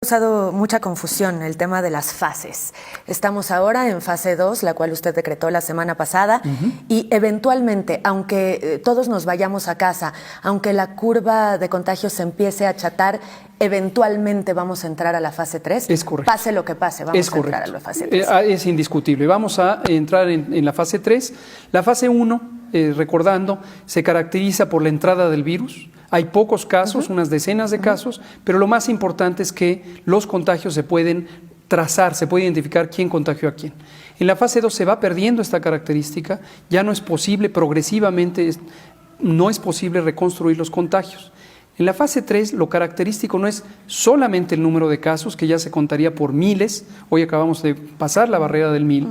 causado mucha confusión el tema de las fases. Estamos ahora en fase 2, la cual usted decretó la semana pasada, y eventualmente, aunque todos nos vayamos a casa, aunque la curva de contagios se empiece a achatar, eventualmente vamos a entrar a la fase 3. Es correcto. Pase lo que pase, vamos a entrar a la fase 3. Es indiscutible. Vamos a entrar en la fase 3. La fase 1, recordando, se caracteriza por la entrada del virus. Hay pocos casos, unas decenas de casos, pero lo más importante es que los contagios se pueden trazar, se puede identificar quién contagió a quién. En la fase 2 se va perdiendo esta característica, ya no es posible, progresivamente no es posible reconstruir los contagios. En la fase 3 lo característico no es solamente el número de casos, que ya se contaría por miles, hoy acabamos de pasar la barrera del 1000,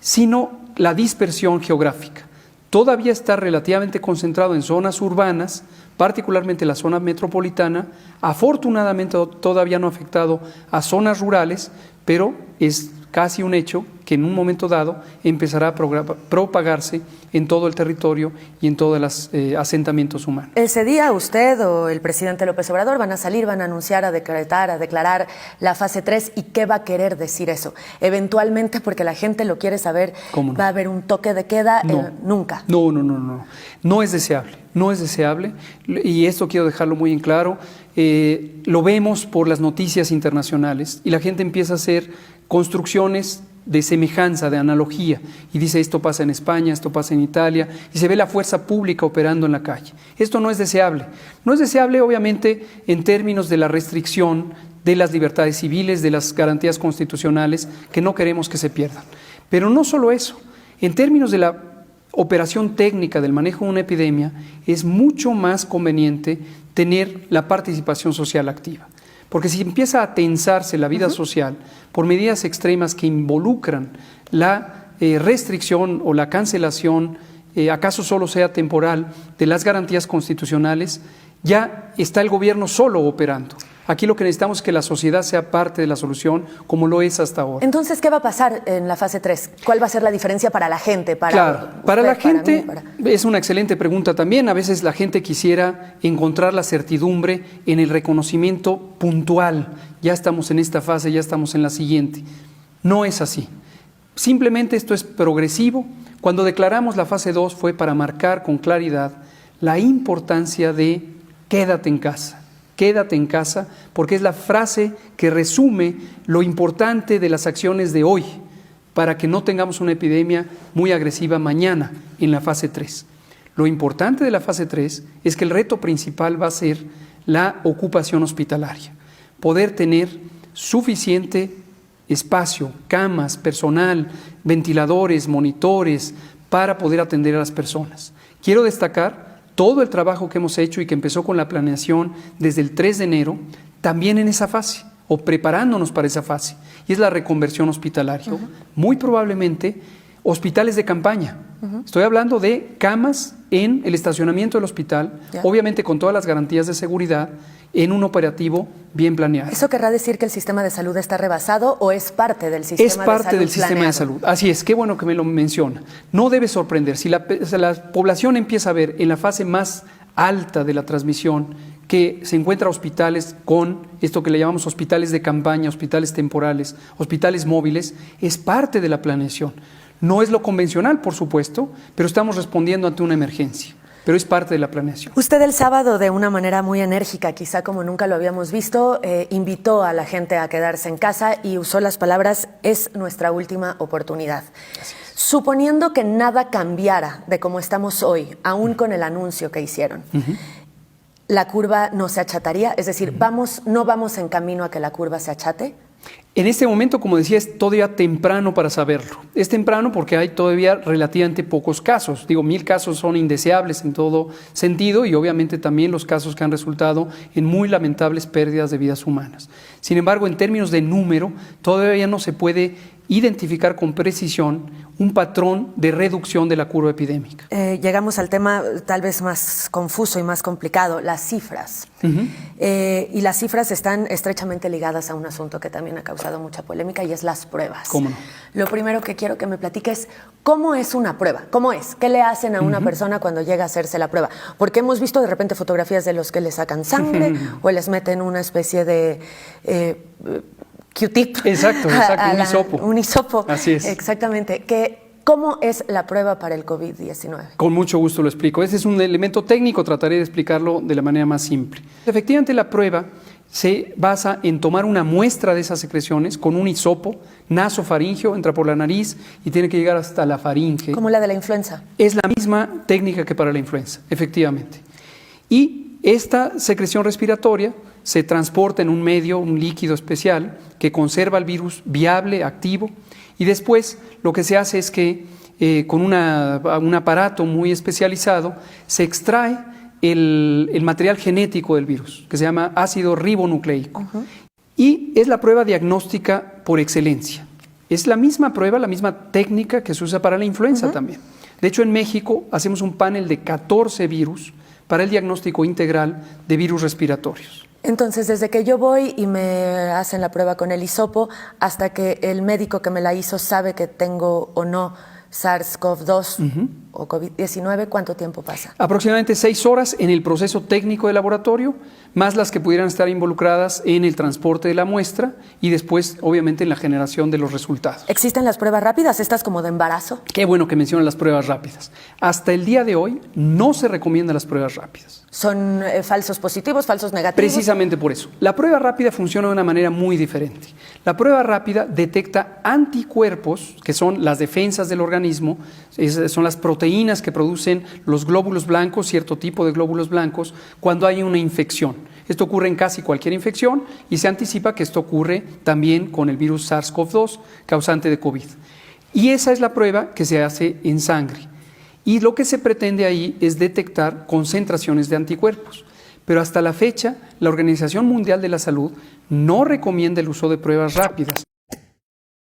sino la dispersión geográfica. Todavía está relativamente concentrado en zonas urbanas, particularmente la zona metropolitana. Afortunadamente todavía no ha afectado a zonas rurales, pero es casi un hecho que en un momento dado empezará a propagarse en todo el territorio y en todos los asentamientos humanos. Ese día usted o el presidente López Obrador van a salir, van a anunciar, a declarar la fase 3. ¿Y qué va a querer decir eso? Eventualmente, porque la gente lo quiere saber, ¿cómo no? ¿Va a haber un toque de queda? Nunca. No. No es deseable. No es deseable. Y esto quiero dejarlo muy en claro. Lo vemos por las noticias internacionales y la gente empieza a hacer construcciones de semejanza, de analogía, y dice esto pasa en España, esto pasa en Italia, y se ve la fuerza pública operando en la calle. Esto no es deseable. No es deseable, obviamente, en términos de la restricción de las libertades civiles, de las garantías constitucionales, que no queremos que se pierdan. Pero no solo eso, en términos de la operación técnica del manejo de una epidemia, es mucho más conveniente tener la participación social activa. Porque si empieza a tensarse la vida social por medidas extremas que involucran la restricción o la cancelación, acaso solo sea temporal, de las garantías constitucionales, ya está el gobierno solo operando. Aquí lo que necesitamos es que la sociedad sea parte de la solución, como lo es hasta ahora. Entonces, ¿qué va a pasar en la fase 3? ¿Cuál va a ser la diferencia para la gente? Claro, para la gente es una excelente pregunta también. A veces la gente quisiera encontrar la certidumbre en el reconocimiento puntual. Ya estamos en esta fase, ya estamos en la siguiente. No es así. Simplemente esto es progresivo. Cuando declaramos la fase 2 fue para marcar con claridad la importancia de quédate en casa. Quédate en casa, porque es la frase que resume lo importante de las acciones de hoy, para que no tengamos una epidemia muy agresiva mañana en la fase 3. Lo importante de la fase 3 es que el reto principal va a ser la ocupación hospitalaria, poder tener suficiente espacio, camas, personal, ventiladores, monitores, para poder atender a las personas. Quiero destacar todo el trabajo que hemos hecho y que empezó con la planeación desde el 3 de enero, también en esa fase, o preparándonos para esa fase, y es la reconversión hospitalaria. Muy probablemente hospitales de campaña. Estoy hablando de camas en el estacionamiento del hospital, obviamente con todas las garantías de seguridad, en un operativo bien planeado. ¿Eso querrá decir que el sistema de salud está rebasado o es parte del sistema de salud? Es parte del sistema de salud. Así es, qué bueno que me lo menciona. No debe sorprender. Si la población empieza a ver en la fase más alta de la transmisión que se encuentra hospitales con esto que le llamamos hospitales de campaña, hospitales temporales, hospitales móviles, es parte de la planeación. No es lo convencional, por supuesto, pero estamos respondiendo ante una emergencia. Pero es parte de la planeación. Usted el sábado, de una manera muy enérgica, quizá como nunca lo habíamos visto, invitó a la gente a quedarse en casa y usó las palabras, es nuestra última oportunidad. Suponiendo que nada cambiara de cómo estamos hoy, aún con el anuncio que hicieron, ¿la curva no se achataría? Es decir, ¿no vamos en camino a que la curva se achate? En este momento, como decía, es todavía temprano para saberlo. Es temprano porque hay todavía relativamente pocos casos. Digo, 1000 casos son indeseables en todo sentido y obviamente también los casos que han resultado en muy lamentables pérdidas de vidas humanas. Sin embargo, en términos de número, todavía no se puede identificar con precisión un patrón de reducción de la curva epidémica. Llegamos al tema tal vez más confuso y más complicado, las cifras. Y las cifras están estrechamente ligadas a un asunto que también ha causado mucha polémica y es las pruebas. ¿Cómo no? Lo primero que quiero que me platiques es cómo es una prueba, cómo es, qué le hacen a una persona cuando llega a hacerse la prueba. Porque hemos visto de repente fotografías de los que le sacan sangre o les meten una especie de Q-tip. Exacto, un hisopo. Un hisopo. Así es. Exactamente. ¿Cómo es la prueba para el COVID-19? Con mucho gusto lo explico. Este es un elemento técnico, trataré de explicarlo de la manera más simple. Efectivamente, la prueba se basa en tomar una muestra de esas secreciones con un hisopo nasofaríngeo, entra por la nariz y tiene que llegar hasta la faringe. Como la de la influenza. Es la misma técnica que para la influenza, efectivamente. Y esta secreción respiratoria se transporta en un medio, un líquido especial que conserva el virus viable, activo, y después lo que se hace es que con un aparato muy especializado se extrae el material genético del virus, que se llama ácido ribonucleico. Y es la prueba diagnóstica por excelencia. Es la misma prueba, la misma técnica que se usa para la influenza también. De hecho, en México hacemos un panel de 14 virus para el diagnóstico integral de virus respiratorios. Entonces, desde que yo voy y me hacen la prueba con el hisopo, hasta que el médico que me la hizo sabe que tengo o no SARS-CoV-2 o COVID-19, ¿cuánto tiempo pasa? Aproximadamente 6 horas en el proceso técnico de laboratorio, más las que pudieran estar involucradas en el transporte de la muestra y después, obviamente, en la generación de los resultados. ¿Existen las pruebas rápidas, estas como de embarazo? Qué bueno que mencionan las pruebas rápidas. Hasta el día de hoy no se recomiendan las pruebas rápidas. ¿Son falsos positivos, falsos negativos? Precisamente por eso. La prueba rápida funciona de una manera muy diferente. La prueba rápida detecta anticuerpos, que son las defensas del organismo, son las proteínas que producen los glóbulos blancos, cierto tipo de glóbulos blancos, cuando hay una infección. Esto ocurre en casi cualquier infección y se anticipa que esto ocurre también con el virus SARS-CoV-2, causante de COVID. Y esa es la prueba que se hace en sangre. Y lo que se pretende ahí es detectar concentraciones de anticuerpos. Pero hasta la fecha, la Organización Mundial de la Salud no recomienda el uso de pruebas rápidas.